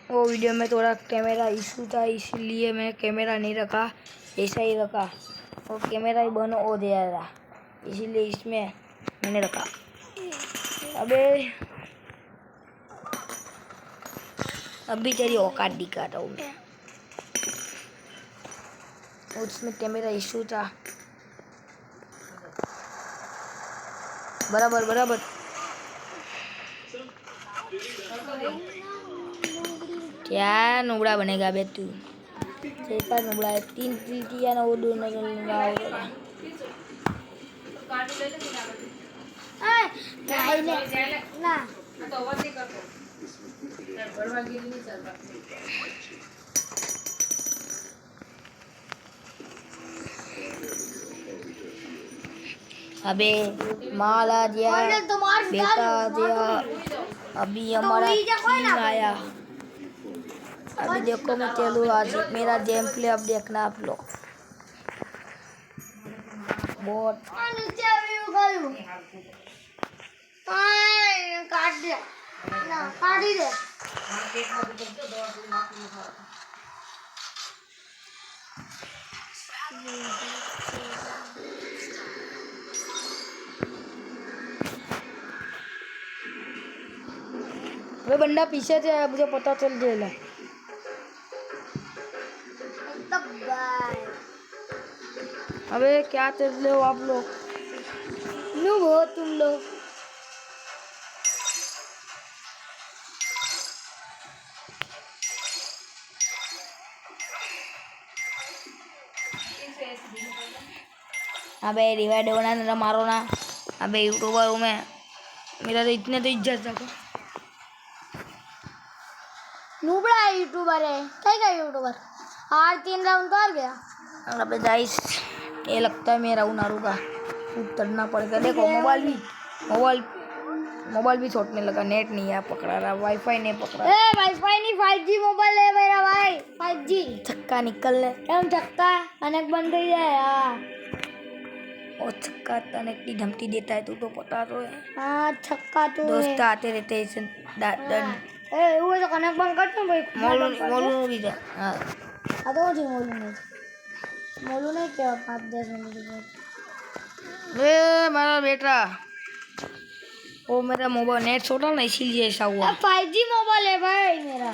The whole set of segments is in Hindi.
वो वीडियो में थोड़ा कैमरा इशू था, इसलिए मैं कैमरा नहीं रखा, ऐसा ही रखा। वो कैमरा ही बंद हो गया था, इसीलिए इसमें मैंने रखा। अभी तेरी औकात दिखाता हूँ मैं। उसमें कैमरा इशू था। बराबर बराबर। क्या नुबड़ा बनेगा बे तू? कैसा नुबड़ा है? 3 चीटियां ना वो दोनों ना अबे माल आ गया, बेटा आ गया, अभी हमारा किंग आया। अभी देखो मैं चलू आज मेरा गेम प्ले अब देखना आप लोग। बहुत काट दिया ना, काट ही दे। वे बंदा पीछे से आया, मुझे पता चल गया। अबे क्या चल रहे हो आप लोग? नो हो तुम लोग। अबे रिवाइड होना ना, मारो ना। अबे यूट्यूबर हूँ मैं, मेरा तो इतने तो इज्जत रखो। नूबड़ा है यूट्यूबर है, क्या यूट्यूबर? हार 3 राउंड तो हार गया। अबे गाइस ये लगता है मैं राउंड हारूंगा, उतरना पड़ेगा। देखो मोबाइल भी छोड़ने लगा, नेट नहीं है पकड़ा रहा, वाईफाई नहीं पकड़ा। ए वाईफाई नहीं 5G मोबाइल है मेरा भाई, 5G। छक्का निकल ले। हम छक्का अनेक बन गई है यार। और छक्का तने की धमकी देता है, तू तो पता तो है। हाँ छक्का तो दोस्त है। आते रहते हैं ए वो तो कनेक्ट बंद करते हैं भाई। मोलू भी था। हाँ तो जी मोलू ने क्या 5-10 मिनट की बात। ए मेरा बेटा, वो मेरा मोबाइल नेट छोड़ा ना, इसीलिए ऐसा हुआ। 5G मोबाइल है भाई मेरा,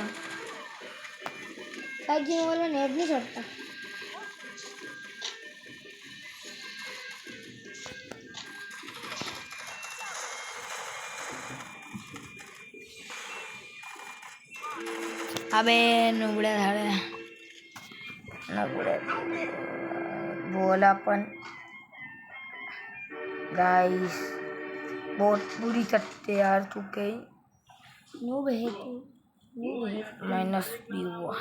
5G मोबाइल में नेट नहीं छोड़ता। अबे नुबड़े धाड़े बोला अपन गाइस बहुत बुरी चट्टे यार, तू कहीं नूब है तू, नूब है। माइनस भी हुआ,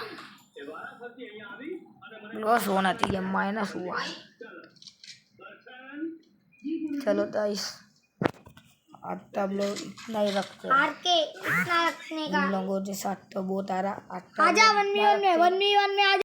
लॉस होना चाहिए, माइनस हुआ है। चलो गाइस आज तो हम लोग इतना ही रखते हैं। हार के इतना रखने का। इन लोगों के साथ तो बहुत आ रहा। आजा 1v1 में आजा।